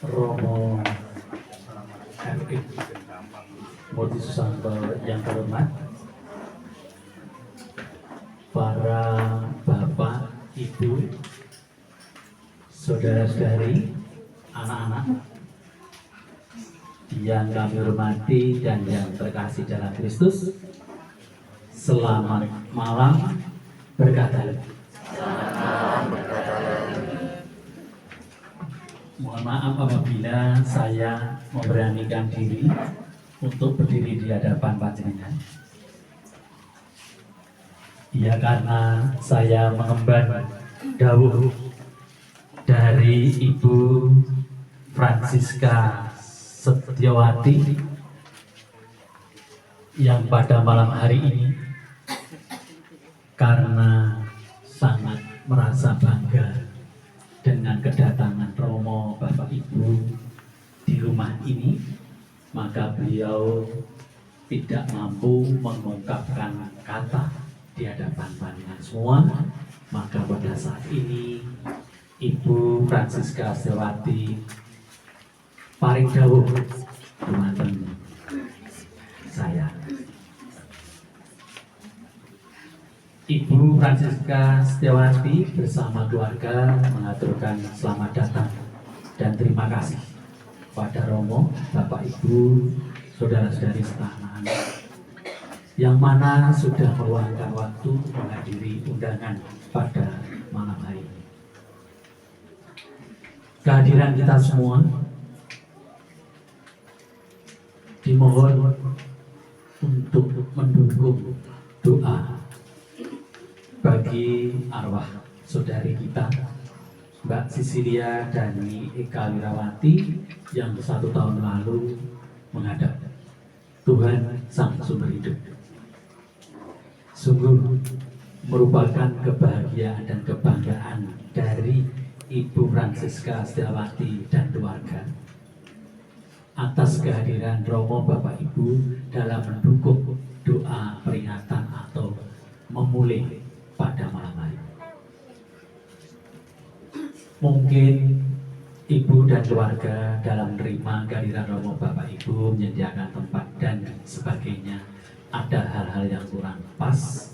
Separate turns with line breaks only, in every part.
Romo FX Murti Susanto yang terhormat, para bapak, ibu, saudara-saudari, anak-anak yang kami hormati dan yang terkasih dalam Kristus, selamat malam, berkah dalam. Mohon maaf apabila saya memberanikan diri untuk berdiri di hadapan panjenengan. Ya, karena saya mengemban dawuh dari Ibu Francisca Setiawati yang pada malam hari ini, karena sangat merasa bangga dengan kedatangan Romo Bapak Ibu di rumah ini, maka beliau tidak mampu mengungkapkan kata di hadapan panjenengan semua. Maka pada saat ini Ibu Francisca Setiawati paring dawuh dumateng saya. Ibu Francisca Setiawati bersama keluarga mengaturkan selamat datang dan terima kasih pada Romo, Bapak Ibu, saudara-saudari serta anak-anak yang mana sudah meluangkan waktu menghadiri undangan pada malam hari ini. Kehadiran kita semua dimohon untuk mendukung doa bagi arwah saudari kita Mbak Sisilia Dani Eka Wirawati yang 1 tahun lalu menghadap Tuhan Sang Sumber Hidup. Sungguh merupakan kebahagiaan dan kebanggaan dari Ibu Francisca Setiawati dan keluarga atas kehadiran Romo Bapak Ibu dalam mendukung doa peringatan atau memulai pada malam hari. Mungkin ibu dan keluarga dalam menerima kehadiran Romo Bapak Ibu, menyediakan tempat dan sebagainya, ada hal-hal yang kurang pas,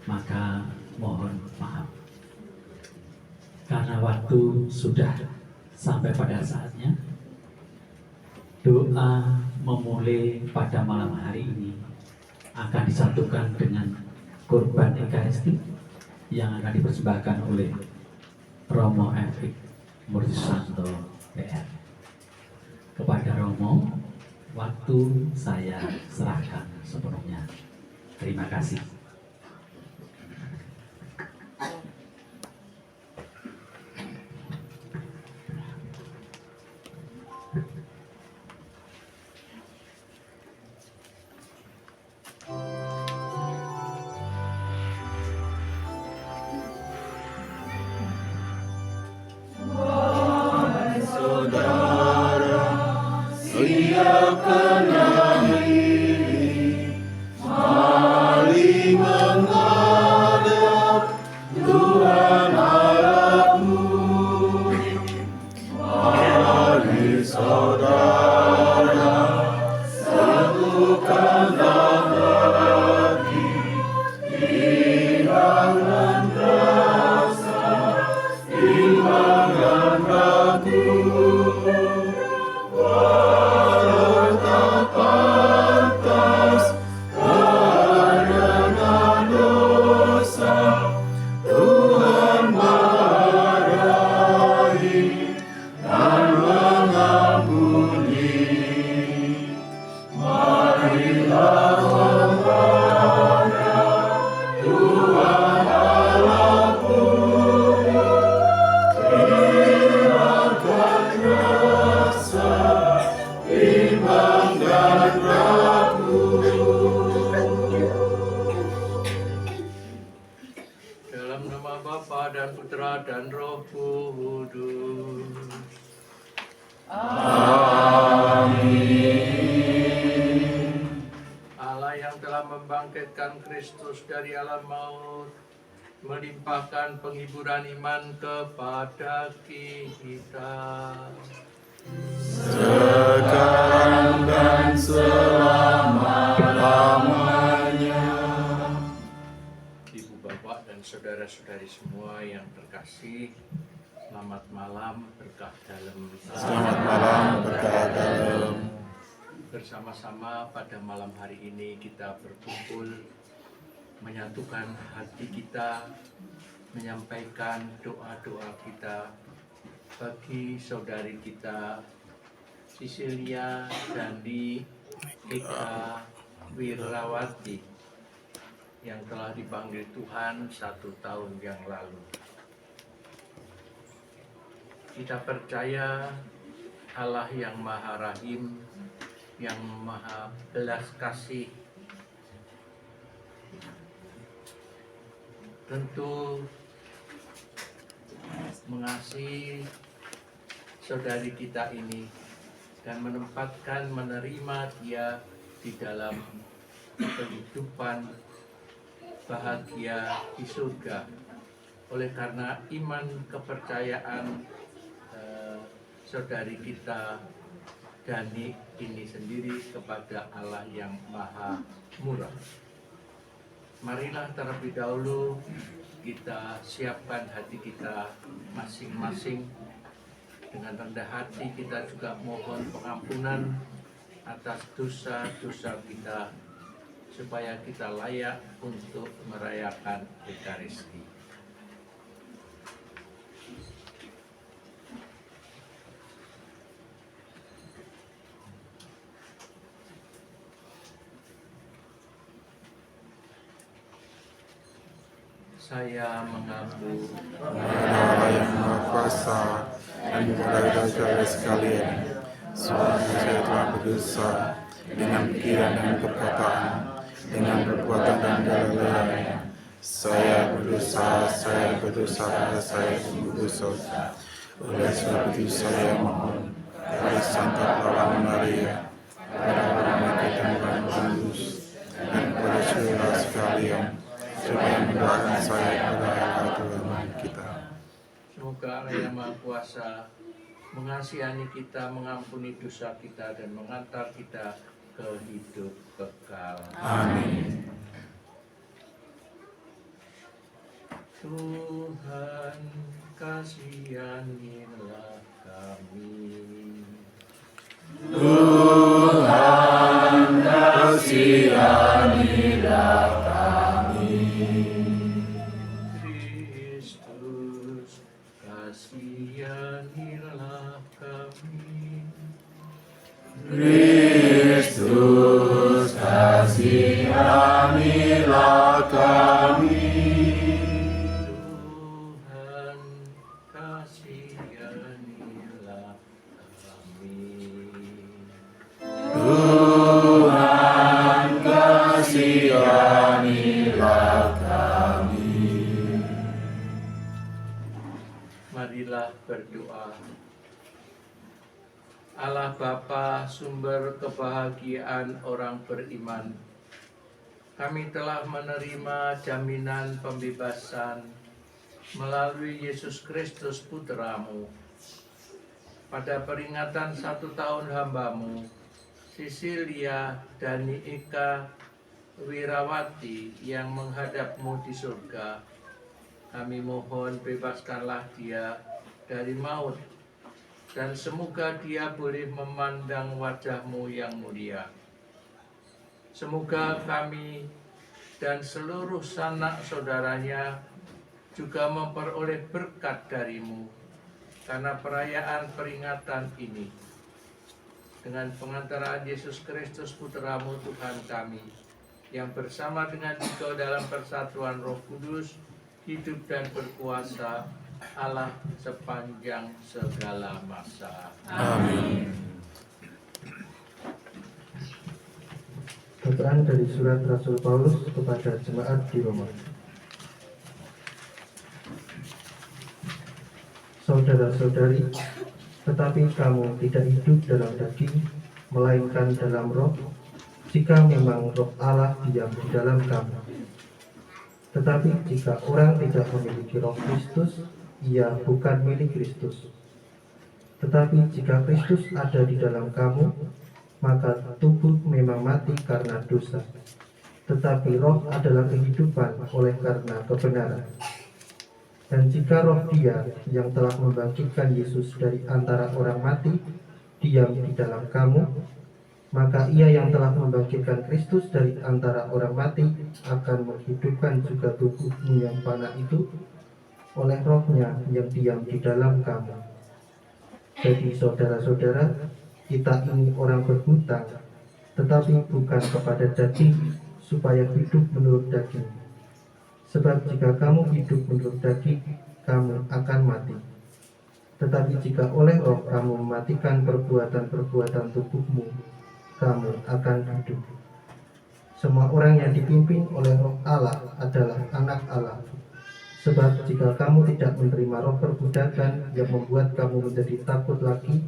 maka mohon maaf. Karena waktu sudah sampai pada saatnya, doa memulai pada malam hari ini akan disatukan dengan kurban Ekaristi yang akan dipersembahkan oleh Romo FX Murti Susanto PR. Kepada Romo, waktu saya serahkan sepenuhnya. Terima kasih.
Allah yang telah membangkitkan Kristus dari alam maut melimpahkan penghiburan iman kepada kita.
Sekarang dan selama-lamanya.
Ibu bapak dan saudara-saudari semua yang terkasih, selamat malam berkah dalam.
Selamat malam berkah dalam.
Bersama-sama pada malam hari ini kita berkumpul, menyatukan hati kita, menyampaikan doa-doa kita bagi saudari kita Sisilia Dandi Eka Wirawati yang telah dipanggil Tuhan 1 tahun yang lalu. Kita percaya Allah yang Maha Rahim, yang Maha Belas Kasih, tentu mengasihi saudari kita ini dan menerima dia di dalam kehidupan bahagia di surga. Oleh karena iman kepercayaan saudari kita Dani ini sendiri kepada Allah yang Maha Murah. Marilah terlebih dahulu kita siapkan hati kita masing-masing. Dengan rendah hati kita juga mohon pengampunan atas dosa-dosa kita, supaya kita layak untuk merayakan Ekaristi. Saya mengaku
Allah yang Maha Kuasa dan saudara-saudara sekalian, saya telah berdosa dengan pikiran dan perkataan, dengan perbuatan dan kelalaian. Saya berdosa, saya sungguh berdosa. Oleh sebab itu saya mohon kepada Santa Paula Maria, kepada orang dan Tuhan Yesus, dan kepada saudara sekalian, supaya mendoakan saya kepada Allah Tuhan kita.
semoga Allah yang Maha Kuasa mengasihani kita, mengampuni dosa kita, dan mengantar kita ke hidup kekal.
Amin.
Tuhan, kasihanilah kami.
Tuhan, kasihanilah kami.
Kristus, kasihanilah kami.
Kristus, kasihanilah kami.
Tuhan, kasihanilah kami.
Tuhan, kasihanilah kami.
Marilah berdoa. Allah Bapa, sumber kebahagiaan orang beriman, kami telah menerima jaminan pembebasan melalui Yesus Kristus Putra-Mu. Pada peringatan 1 tahun hamba-Mu, Sisilia Dani Eka Wirawati yang menghadap-Mu di surga, kami mohon bebaskanlah dia dari maut, dan semoga dia boleh memandang wajah-Mu yang mulia. Semoga kami dan seluruh sanak saudaranya juga memperoleh berkat dari-Mu karena perayaan peringatan ini. Dengan pengantaraan Yesus Kristus Putra-Mu Tuhan kami, yang bersama dengan Engkau dalam persatuan Roh Kudus, hidup dan berkuasa Allah sepanjang segala masa.
Amin.
Bacaan dari surat Rasul Paulus kepada jemaat di Roma. Saudara-saudari, tetapi kamu tidak hidup dalam daging, melainkan dalam roh, jika memang roh Allah diam di dalam kamu. Tetapi jika orang tidak memiliki Roh Kristus, ia bukan milik Kristus. Tetapi jika Kristus ada di dalam kamu, maka tubuh memang mati karena dosa, tetapi roh adalah kehidupan oleh karena kebenaran. Dan jika roh Dia yang telah membangkitkan Yesus dari antara orang mati diam di dalam kamu, maka Ia yang telah membangkitkan Kristus dari antara orang mati akan menghidupkan juga tubuhmu yang fana itu oleh Roh-Nya yang diam di dalam kamu. Jadi saudara-saudara, kita ini orang berhutang, tetapi bukan kepada daging, supaya hidup menurut daging. Sebab jika kamu hidup menurut daging, kamu akan mati. Tetapi jika oleh Roh kamu mematikan perbuatan-perbuatan tubuhmu, kamu akan hidup. Semua orang yang dipimpin oleh Roh Allah adalah anak Allah. Sebab jika kamu tidak menerima roh perbudakan yang membuat kamu menjadi takut lagi,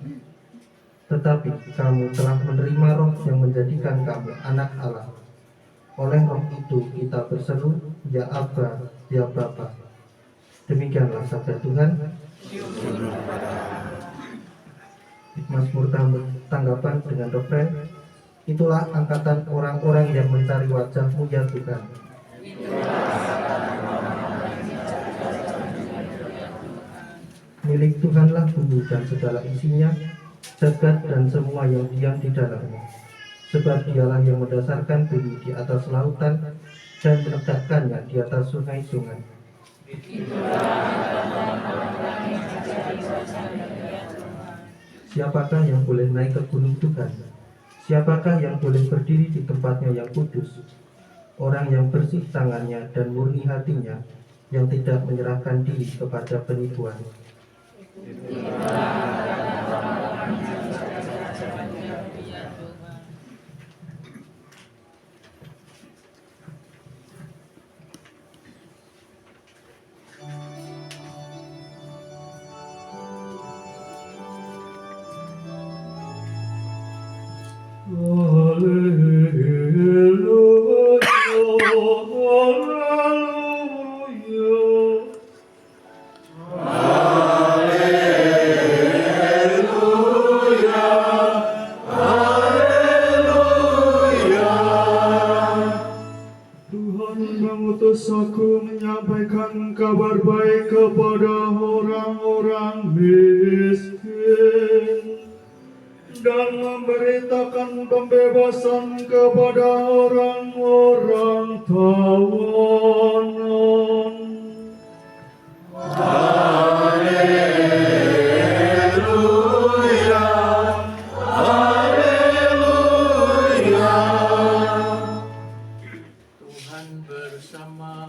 tetapi kamu telah menerima roh yang menjadikan kamu anak Allah. Oleh roh itu kita berseru, ya Abba, ya Bapa. Demikianlah sabda Tuhan. Mazmur tanggapan dengan refren, itulah angkatan orang-orang yang mencari wajah-Mu ya Tuhan. Milik Tuhanlah bumi dan segala isinya, jagat dan semua yang diam di dalamnya. Sebab Dialah yang mendasarkan bumi di atas lautan dan menegakkannya di atas sungai-sungai. Siapakah yang boleh naik ke gunung Tuhan? Siapakah yang boleh berdiri di tempatnya yang kudus? Orang yang bersih tangannya dan murni hatinya, yang tidak menyerahkan diri kepada penipuan.
Aku menyampaikan kabar baik kepada orang-orang miskin dan memberitakan pembebasan kepada orang-orang tawanan. Haleluya, haleluya.
Tuhan bersamamu.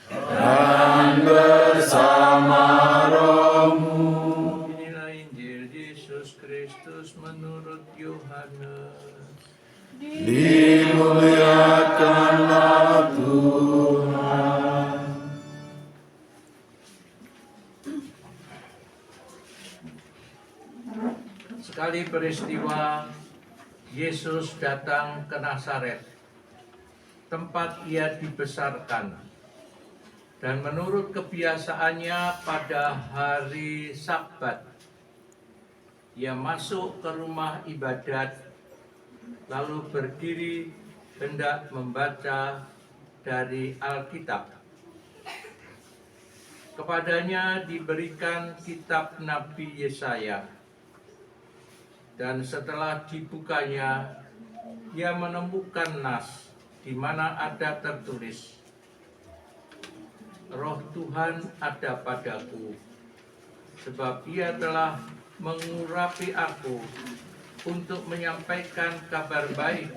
Dan bersama rohmu.
Inilah Injil Yesus Kristus menurut Yohanes.
Dimuliakanlah Tuhan.
Sekali peristiwa Yesus datang ke Nazaret, tempat ia dibesarkan. Dan menurut kebiasaannya pada hari Sabat, ia masuk ke rumah ibadat, lalu berdiri hendak membaca dari Alkitab. Kepadanya diberikan kitab Nabi Yesaya, dan setelah dibukanya, ia menemukan nas di mana ada tertulis, Roh Tuhan ada padaku, sebab Ia telah mengurapi aku untuk menyampaikan kabar baik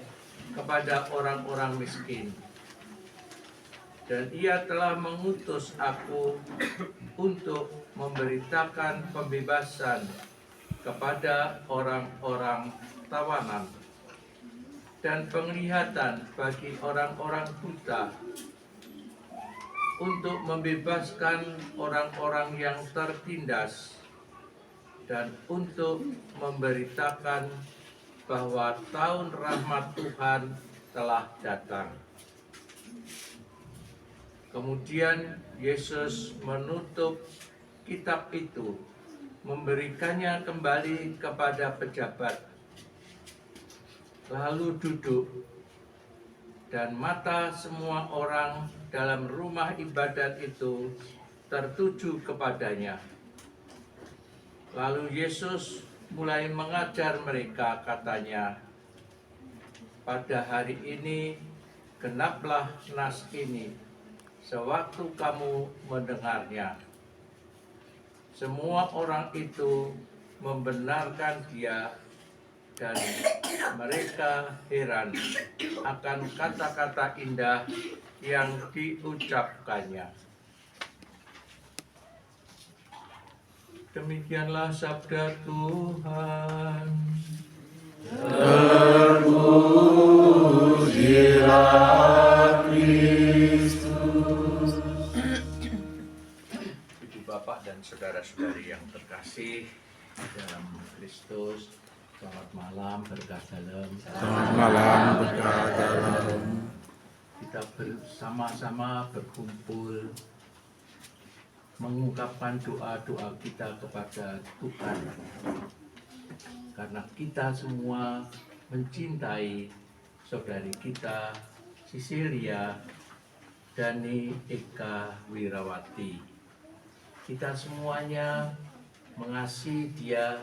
kepada orang-orang miskin. Dan Ia telah mengutus aku untuk memberitakan pembebasan kepada orang-orang tawanan dan penglihatan bagi orang-orang buta, untuk membebaskan orang-orang yang tertindas, dan untuk memberitakan bahwa tahun rahmat Tuhan telah datang. Kemudian Yesus menutup kitab itu, memberikannya kembali kepada pejabat, lalu duduk, dan mata semua orang dalam rumah ibadat itu tertuju kepadanya. Lalu Yesus mulai mengajar mereka, katanya, pada hari ini genaplah nas ini sewaktu kamu mendengarnya. Semua orang itu membenarkan dia, dan mereka heran akan kata-kata indah yang diucapkannya. Demikianlah sabda Tuhan.
Terpujilah Kristus.
Ibu bapak dan saudara-saudari yang terkasih dalam Kristus, selamat malam, berkah dalam.
Selamat malam, berkah dalam.
Kita bersama-sama berkumpul mengungkapkan doa-doa kita kepada Tuhan, karena kita semua mencintai saudari kita Sisilia Dani Eka Wirawati. Kita semuanya mengasihi dia,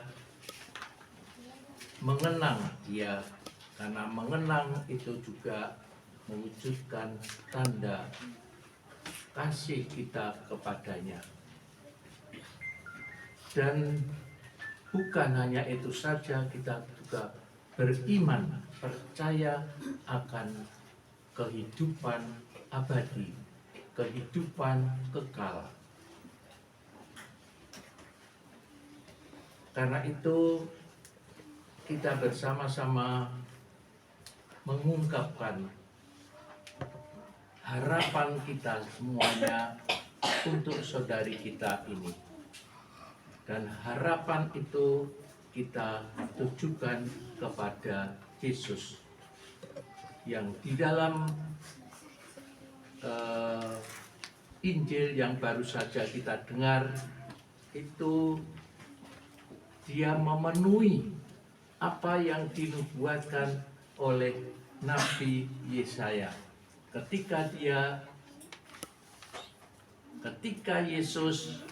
mengenang dia, karena mengenang itu juga mewujudkan tanda kasih kita kepadanya. Dan bukan hanya itu saja, kita juga beriman, percaya akan kehidupan abadi, kehidupan kekal. Karena itu kita bersama-sama mengungkapkan harapan kita semuanya untuk saudari kita ini. Dan harapan itu kita tujukan kepada Yesus, yang di dalam Injil yang baru saja kita dengar itu, dia memenuhi apa yang dinubuatkan oleh Nabi Yesaya. Ketika Yesus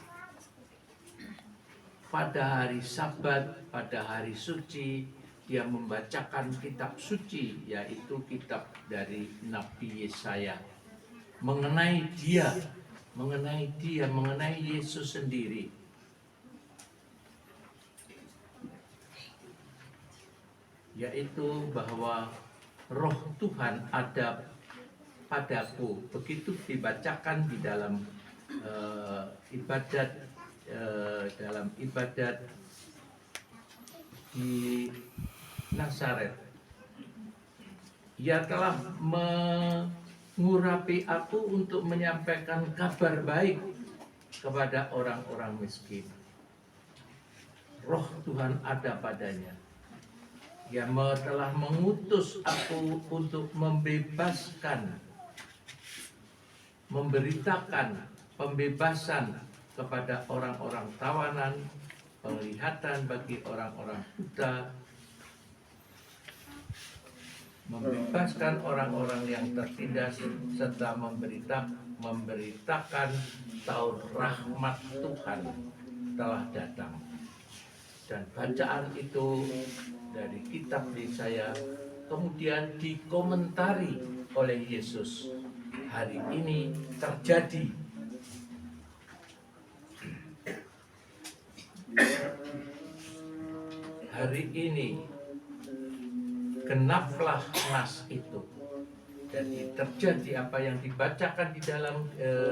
pada hari Sabat, pada hari suci, dia membacakan kitab suci, yaitu kitab dari Nabi Yesaya, mengenai dia, mengenai Yesus sendiri. Yaitu bahwa Roh Tuhan ada padaku. Begitu dibacakan di dalam ibadat di Nazaret. Ia telah mengurapi aku untuk menyampaikan kabar baik kepada orang-orang miskin. Roh Tuhan ada padanya. Ia telah mengutus aku untuk memberitakan pembebasan kepada orang-orang tawanan, penglihatan bagi orang-orang buta, membebaskan orang-orang yang tertindas, serta memberitakan tahun rahmat Tuhan telah datang. Dan bacaan itu dari kitab Yesaya kemudian dikomentari oleh Yesus. Hari ini terjadi. Hari ini genaplah nas itu. Jadi terjadi apa yang dibacakan di dalam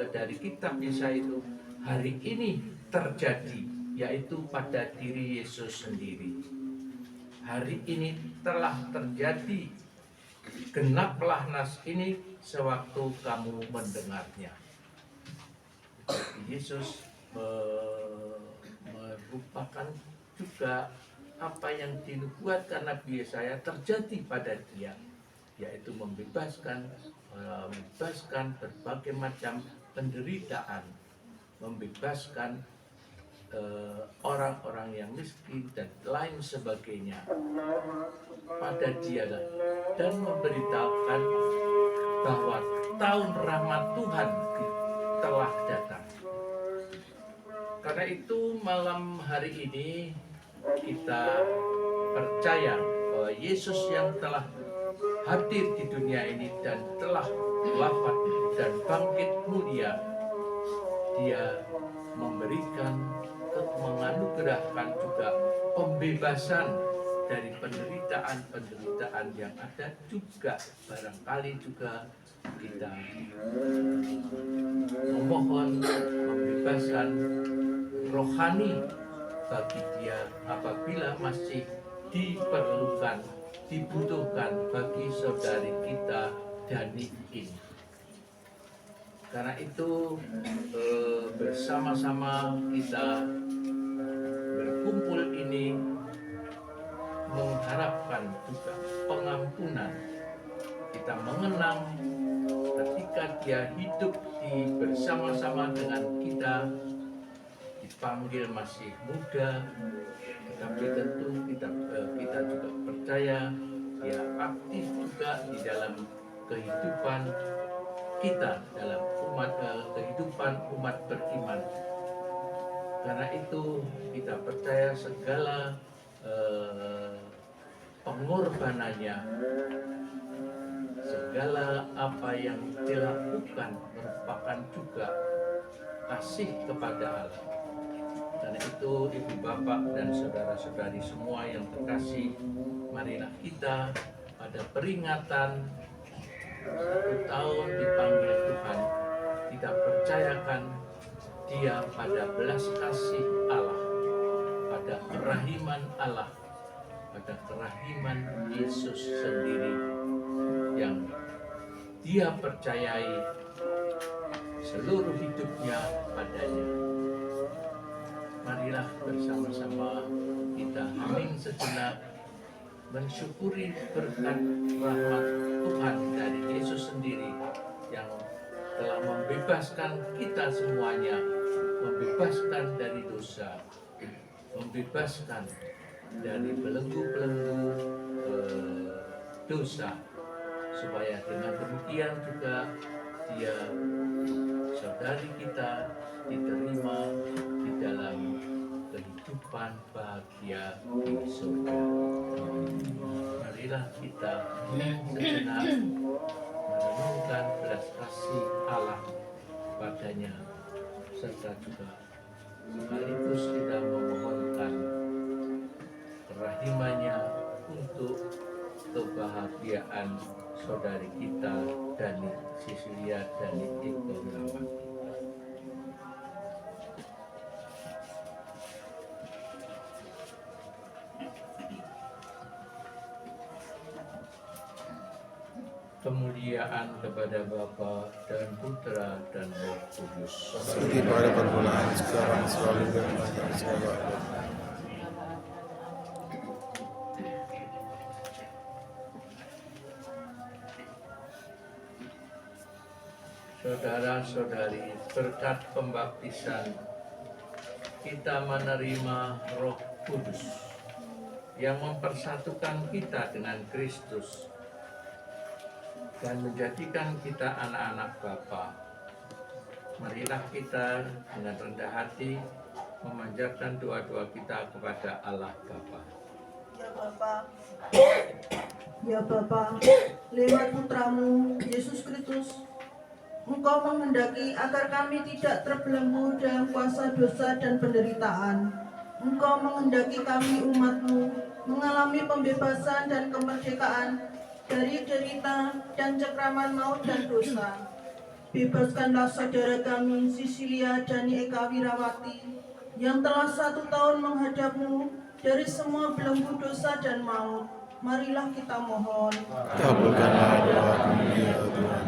dari kitab Yesaya itu hari ini terjadi, yaitu pada diri Yesus sendiri. Hari ini telah terjadi, genaplah nas ini sewaktu kamu mendengarnya. Yesus merupakan juga apa yang dinubuatkan Nabi Yesaya terjadi pada dia, yaitu membebaskan berbagai macam penderitaan, membebaskan orang-orang yang miskin dan lain sebagainya pada dialah, dan memberitakan bahwa tahun rahmat Tuhan telah datang. Karena itu malam hari ini kita percaya bahwa Yesus yang telah hadir di dunia ini dan telah wafat dan bangkit mulia, Dia memberikan, menganugerahkan juga pembebasan dari penderitaan yang ada juga. Barangkali juga kita memohon pembebasan rohani bagi dia apabila masih dibutuhkan bagi saudari kita Dani ini. Karena itu bersama-sama kita berkumpul ini mengharapkan juga pengampunan. Kita mengenang ketika dia hidup bersama-sama dengan kita, dipanggil masih muda, tetapi tentu kita juga percaya dia aktif juga di dalam kehidupan kita, dalam kehidupan umat beriman. Karena itu kita percaya segala pengorbanannya, segala apa yang dilakukan merupakan juga kasih kepada Allah. Karena itu ibu bapak dan saudara-saudari semua yang terkasih, marilah kita pada peringatan 1 tahun dipanggil Tuhan, kita percayakan dia pada belas kasih Allah, pada kerahiman Allah, pada kerahiman Yesus sendiri yang dia percayai seluruh hidupnya padanya. Marilah bersama-sama kita hening sejenak, mensyukuri berkat rahmat Tuhan dari Yesus sendiri yang telah membebaskan kita semuanya, membebaskan dari dosa, membebaskan dari belenggu-belenggu dosa, supaya dengan demikian juga dia, saudari kita, diterima di dalam kehidupan bahagia di surga. Marilah kita sejenak merenungkan belas kasih Allah padanya, serta juga sekaligus kita memohonkan kerahimannya untuk kebahagiaan saudari kita Dani Sisilia Dani Iqbal. Kemuliaan kepada Bapa dan Putra dan Roh Kudus.
Seperti pada permulaan, sekarang, selalu, dan akan selalu.
Saudara-saudari, berkat pembaptisan kita menerima Roh Kudus yang mempersatukan kita dengan Kristus dan menjadikan kita anak-anak Bapa. Marilah kita dengan rendah hati memanjatkan doa-doa kita kepada Allah Bapa.
Ya Bapa, lewat putramu Yesus Kristus, Engkau menghendaki agar kami tidak terbelenggu dalam kuasa dosa dan penderitaan. Engkau menghendaki kami umat-Mu mengalami pembebasan dan kemerdekaan dari derita dan cengkraman maut dan dosa. Bebaskanlah saudara kami Sisilia Dani Eka Wirawati yang telah 1 tahun menghadap-Mu dari semua belenggu dosa dan maut. Marilah kita mohon.
Kabulkanlah doa kami ya Tuhan.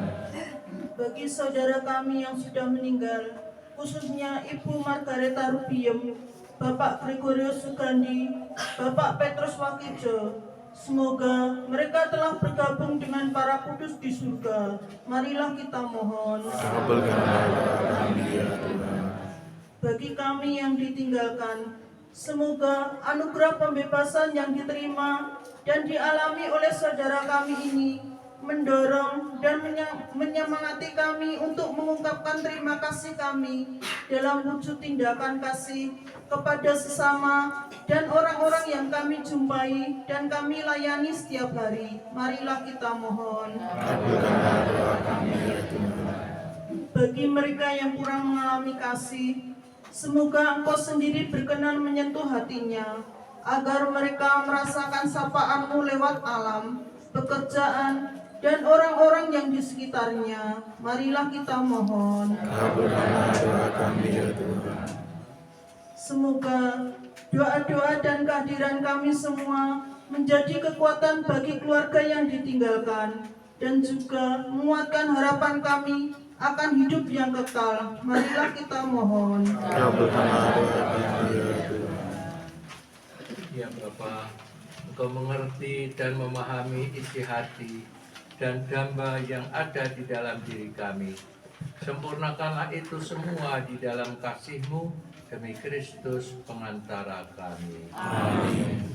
Bagi saudara kami yang sudah meninggal, khususnya Ibu Margareta Rubiem, Bapak Gregorius Sugandi, Bapak Petrus Wakijo, Semoga mereka telah bergabung dengan para kudus di surga. Marilah kita mohon.
Kabulkanlah doa kami ya Tuhan.
Bagi kami yang ditinggalkan, semoga anugerah pembebasan yang diterima dan dialami oleh saudara kami ini mendorong dan menyemangati kami untuk mengungkapkan terima kasih kami dalam wujud tindakan kasih kepada sesama dan orang-orang yang kami jumpai dan kami layani setiap hari. Marilah kita mohon.
Kabulkanlah doa kami ya Tuhan.
Bagi mereka yang kurang mengalami kasih, semoga Engkau sendiri berkenan menyentuh hatinya, agar mereka merasakan sapaan-Mu lewat alam, pekerjaan, dan orang-orang yang di sekitarnya. Marilah kita mohon.
Kabulkanlah doa kami ya Tuhan.
Semoga doa-doa dan kehadiran kami semua menjadi kekuatan bagi keluarga yang ditinggalkan, dan juga menguatkan harapan kami akan hidup yang kekal. Marilah kita mohon.
Kabulkanlah doa kami ya Tuhan.
Ya Bapa, Engkau mengerti dan memahami isi hati dan damba yang ada di dalam diri kami. Sempurnakanlah itu semua di dalam kasih-Mu demi Kristus pengantara kami.
Amin.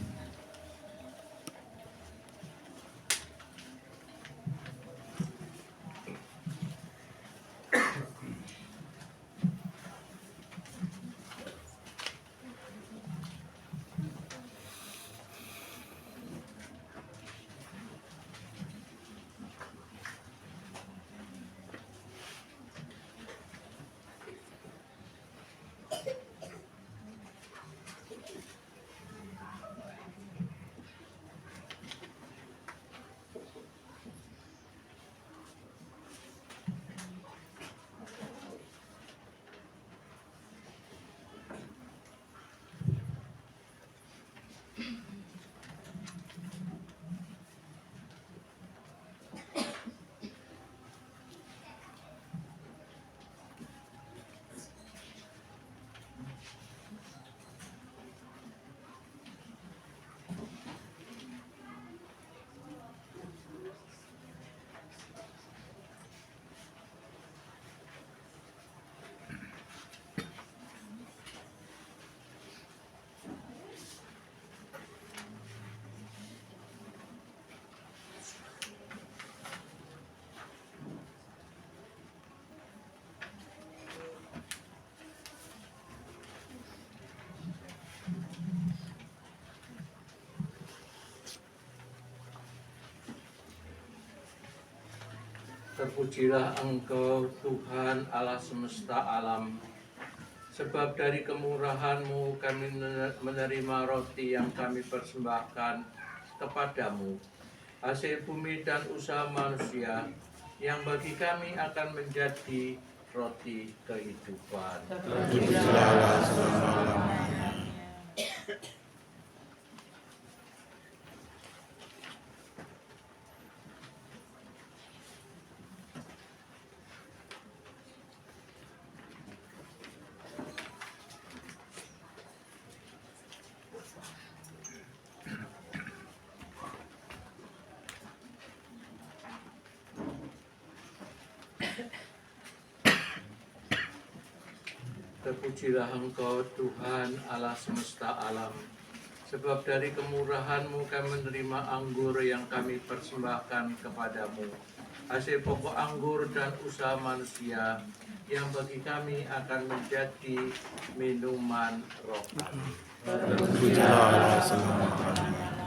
Terpujilah Engkau Tuhan Allah semesta alam, sebab dari kemurahan-Mu kami menerima roti yang kami persembahkan kepadamu, hasil bumi dan usaha manusia, yang bagi kami akan menjadi roti kehidupan.
Terpujilah Allah selama-lamanya.
Terpujilah Engkau Tuhan Allah semesta alam, sebab dari kemurahan-Mu kami menerima anggur yang kami persembahkan kepadamu, hasil pokok anggur dan usaha manusia, yang bagi kami akan menjadi minuman roh kami.
Terpujilah Allah selama-lamanya.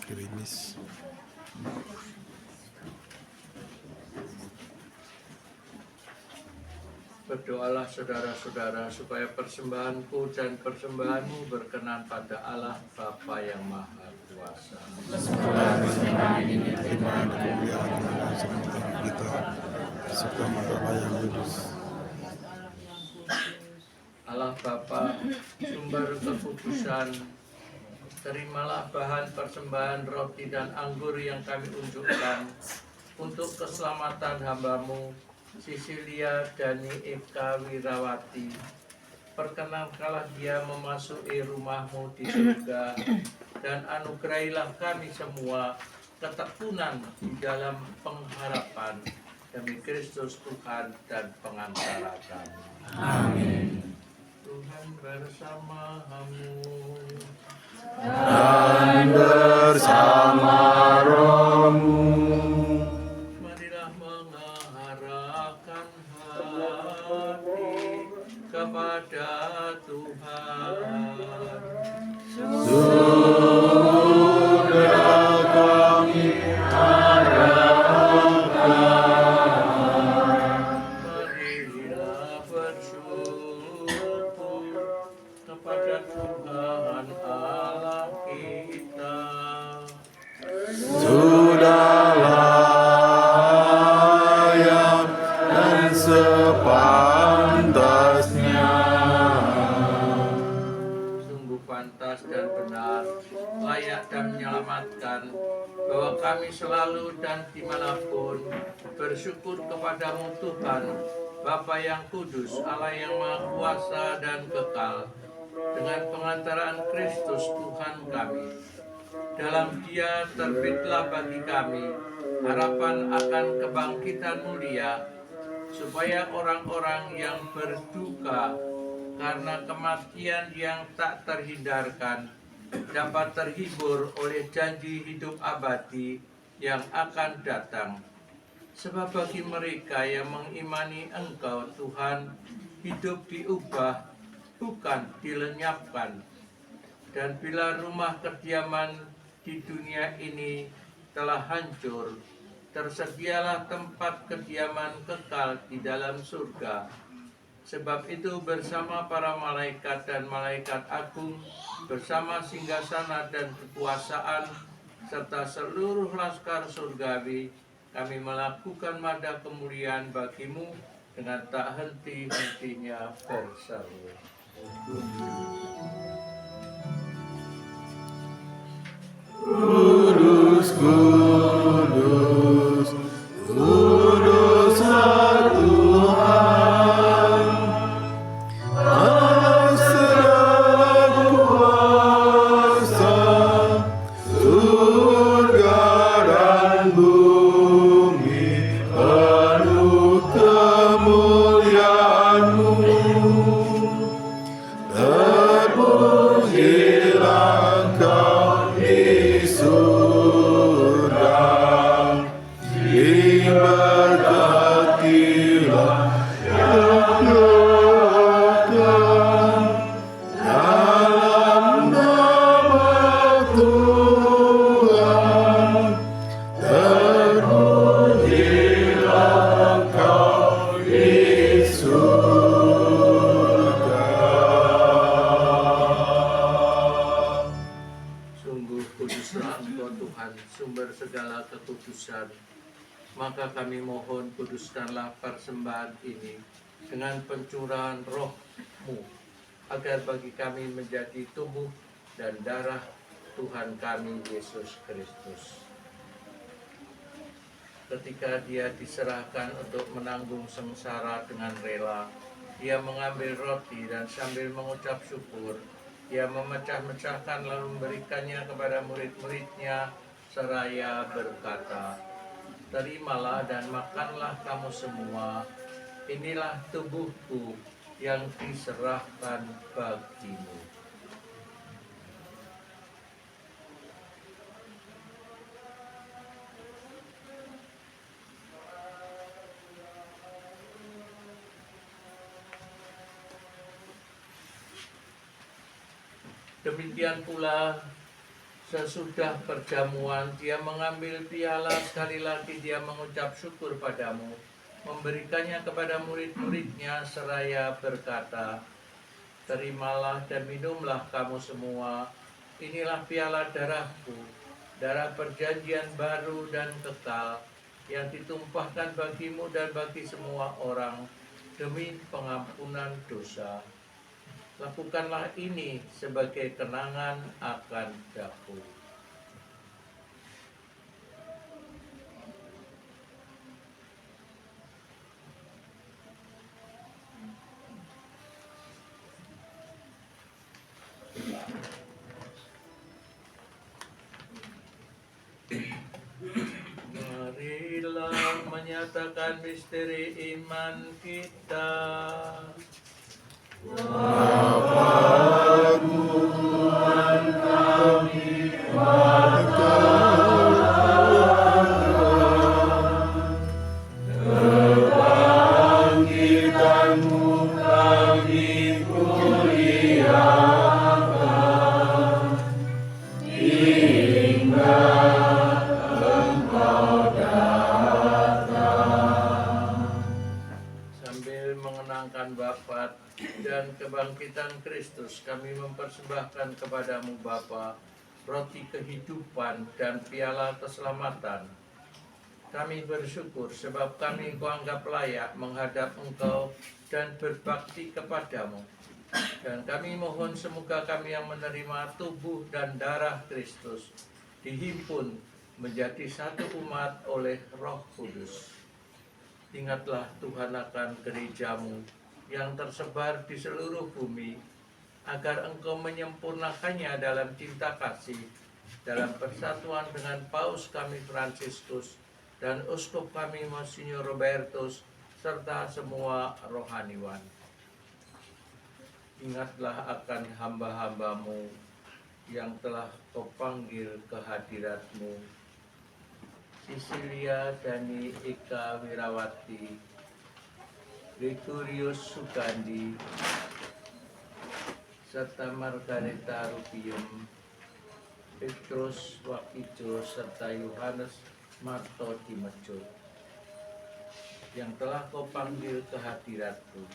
Gerimis.
Berdoalah saudara-saudara supaya persembahanku dan persembahanmu berkenan pada Allah Bapa yang Maha Kuasa.
Terima kemuliaan dan semoga kita serta Allah yang kudus.
Allah Bapa, sumber kekudusan, terimalah bahan persembahan roti dan anggur yang kami unjukkan untuk keselamatan hamba-Mu Sisilia Dani Eka Wirawati, perkenankanlah dia memasuki rumahmu di surga, dan anugerahilah kami semua ketekunan di dalam pengharapan demi Kristus Tuhan dan pengantara kami.
Amin.
Tuhan bersamamu.
Dan bersama rohmu.
Marilah mengarahkan hati kepada Tuhan.
Sudah kami
Marilah bersyukur kepada Tuhan Allah kita.
sudah layak dan sepantasnya.
Sungguh pantas dan benar, layak dan menyelamatkan, bahwa kami selalu dan dimanapun bersyukur kepadamu Tuhan, Bapa yang kudus, Allah yang maha kuasa dan kekal, dengan pengantaraan Kristus Tuhan kami. Dalam Dia terbitlah bagi kami harapan akan kebangkitan mulia, supaya orang-orang yang berduka karena kematian yang tak terhindarkan dapat terhibur oleh janji hidup abadi yang akan datang. Sebab bagi mereka yang mengimani Engkau Tuhan, hidup diubah, bukan dilenyapkan. Dan bila rumah kediaman di dunia ini telah hancur, tersedialah tempat kediaman kekal di dalam surga. Sebab itu bersama para malaikat dan malaikat agung, bersama singgasana dan kekuasaan, serta seluruh laskar surgawi, kami melakukan mada kemuliaan bagimu dengan tak henti-hentinya berseru.
Kudus, kudus, kuduslah Tuhan, Allah segala kuasa, surga dan bumi penuh kemuliaan-Mu. Terpujilah Engkau di surga, diberkatilah yang datang dalam nama Tuhan. Terpujilah Engkau di surga.
Sungguh kuduslah Engkau Tuhan, sumber segala kekudusan. Maka kami mohon kuduskanlah persembahan ini dengan pencurahan roh-Mu, agar bagi kami menjadi tubuh dan darah Tuhan kami Yesus Kristus. Ketika Dia diserahkan untuk menanggung sengsara dengan rela, Dia mengambil roti dan sambil mengucap syukur, Dia memecah-mecahkan lalu memberikannya kepada murid-muridnya seraya berkata, "Terimalah dan makanlah kamu semua, inilah tubuhku yang diserahkan bagimu." Demikian pula sesudah perjamuan, Dia mengambil piala, sekali lagi Dia mengucap syukur padamu, memberikannya kepada murid-muridnya seraya berkata, "Terimalah dan minumlah kamu semua, inilah piala darahku, darah perjanjian baru dan kekal, yang ditumpahkan bagimu dan bagi semua orang demi pengampunan dosa. Lakukanlah ini sebagai kenangan akan aku." menyatakan misteri iman kita. Sambil mengenangkan wafat dan kebangkitan Kristus, kami mempersembahkan kepadamu Bapa roti kehidupan dan piala keselamatan. Kami bersyukur sebab kami Engkau anggap layak menghadap Engkau dan berbakti kepadamu. Dan kami mohon semoga kami yang menerima tubuh dan darah Kristus dihimpun menjadi satu umat oleh Roh Kudus. Ingatlah Tuhan akan gerejamu yang tersebar di seluruh bumi, agar Engkau menyempurnakannya dalam cinta kasih, dalam persatuan dengan Paus kami Fransiskus dan Uskup kami Monsignor Robertus, serta semua rohaniwan. Ingatlah akan hamba-hambamu yang telah Kau panggil ke hadirat-Mu, Sisilia Dani Ika Wirawati, Gregorius Sugandi, serta Margareta Rupium, Petrus Wakijo, serta Yohanes Marto Dimejo, yang telah Kau panggil ke hadirat-Mu.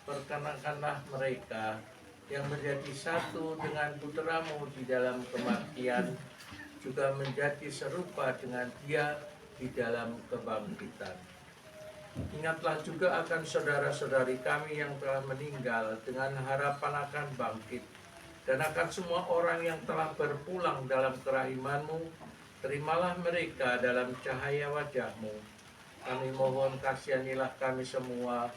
Perkenankanlah mereka yang menjadi satu dengan putra-Mu di dalam kematian, juga menjadi serupa dengan Dia di dalam kebangkitan. Ingatlah juga akan saudara-saudari kami yang telah meninggal dengan harapan akan bangkit, dan akan semua orang yang telah berpulang dalam kerahiman-Mu. Terimalah mereka dalam cahaya wajah-Mu. Kami mohon kasihanilah kami semua,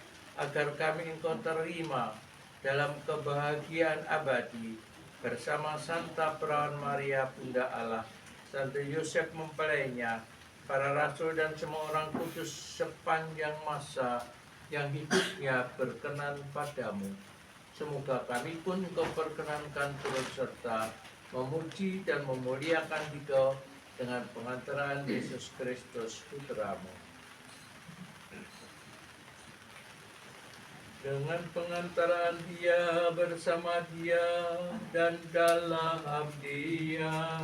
agar kami Engkau terima dalam kebahagiaan abadi bersama Santa Perawan Maria Bunda Allah, Santo Yosef mempelainya, para rasul dan semua orang kudus sepanjang masa yang hidupnya berkenan padamu. Semoga kami pun Engkau perkenankan turut serta memuji dan memuliakan Engkau dengan pengantaran Yesus Kristus Putra-Mu. Dengan pengantaran Dia, bersama Dia, dan dalam Dia,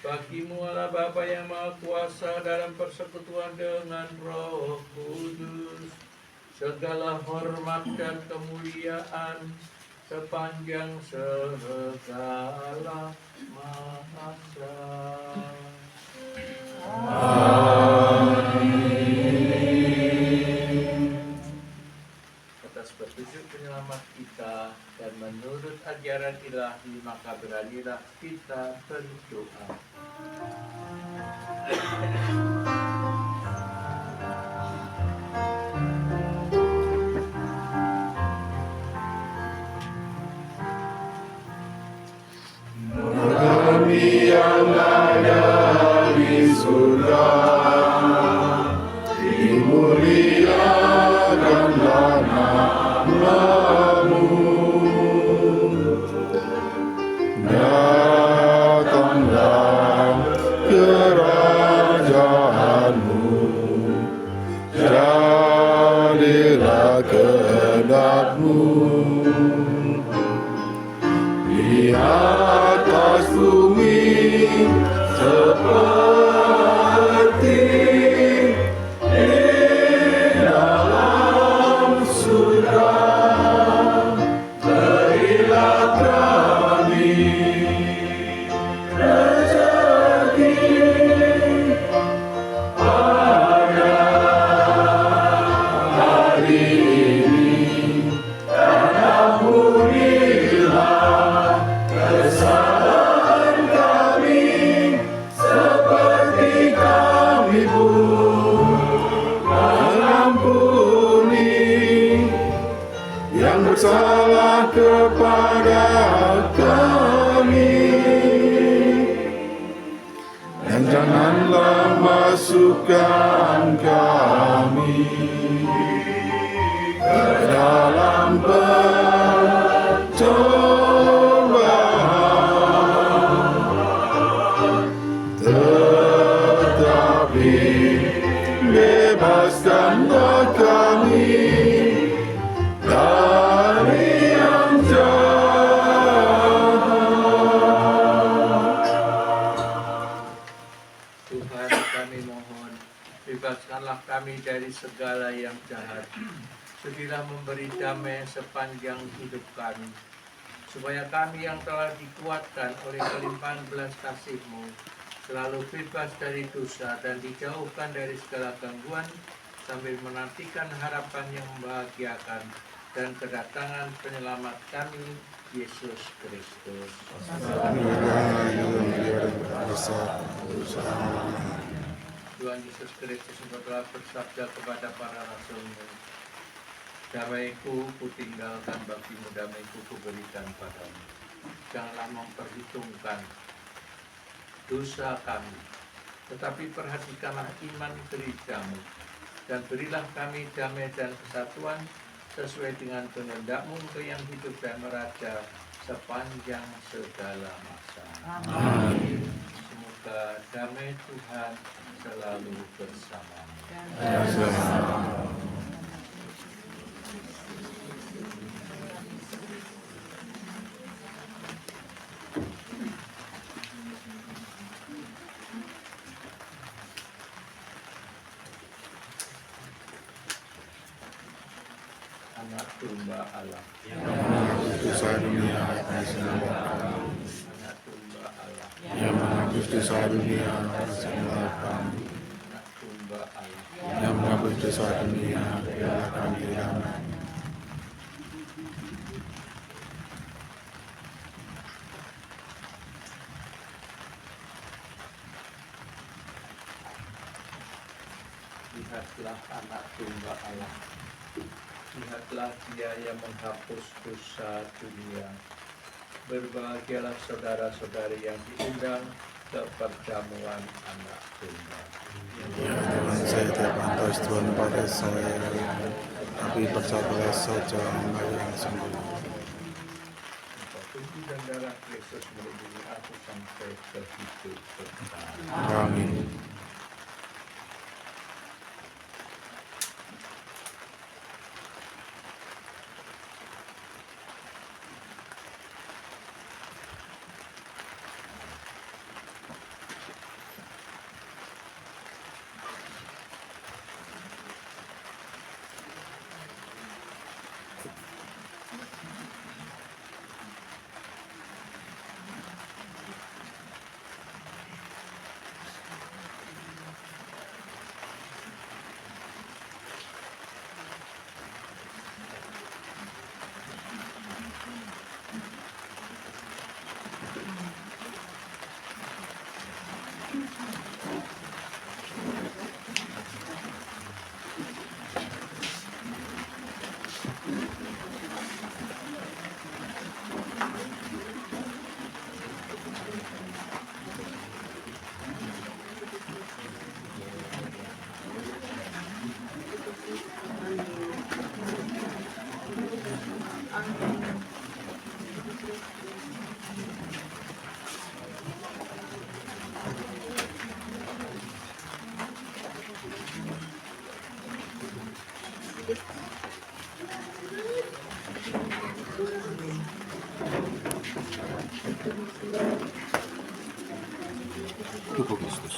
bagi-Mu Allah Bapa yang Maha Kuasa dalam persekutuan dengan Roh Kudus, segala hormat dan kemuliaan sepanjang segala masa. Atas petunjuk penyelamat kita dan menurut ajaran ilahi, maka beranilah kita berdoa.
Kami yang ada di surga, dimuliakanlah nama-Mu. Datanglah kerajaan-Mu, jadilah kehendak-Mu di atas bumi kami ke dalam pencobaan, tetapi bebaskanlah kami dari yang jahat.
Tuhan, kami mohon, bebaskanlah kami dari segala yang jahat. Sudilah memberi damai sepanjang hidup kami, supaya kami yang telah dikuatkan oleh kelimpahan belas kasih-Mu selalu bebas dari dosa dan dijauhkan dari segala gangguan, sambil menantikan harapan yang membahagiakan dan kedatangan penyelamat kami, Yesus Kristus. Tuhan Yesus Kristus, Engkau telah bersabda kepada para rasul-Mu, damaiku kutinggalkan bagimu, damaiku kuberikan padamu. Janganlah memperhitungkan dosa kami, tetapi perhatikanlah iman gereja-Mu, dan berilah kami damai dan kesatuan sesuai dengan kehendak-Mu, Engkau yang hidup dan meraja sepanjang segala masa. Amin. Semoga damai Tuhan selalu bersamamu. Anak domba Allah,
Dosa dunia akan diselamatkan.
anak domba Allah,
Yang menghapus dosa dunia akan diselamatkan.
anak domba Allah,
Yang menghapus dosa dunia akan diselamatkan.
lihatlah anak domba Allah. Lihatlah Dia yang menghapus dosa dunia. Berbahagialah saudara-saudari yang diundang ke perjamuan anak domba.
Ya Tuhan, saya tidak pantas Tuhan pada saya, tapi percayalah saja hamba yang sembuh.
Engkau tubuh dan darah Kristus melindungi aku sampai ke hidup kekal.
Amin. Tubuh Kristus.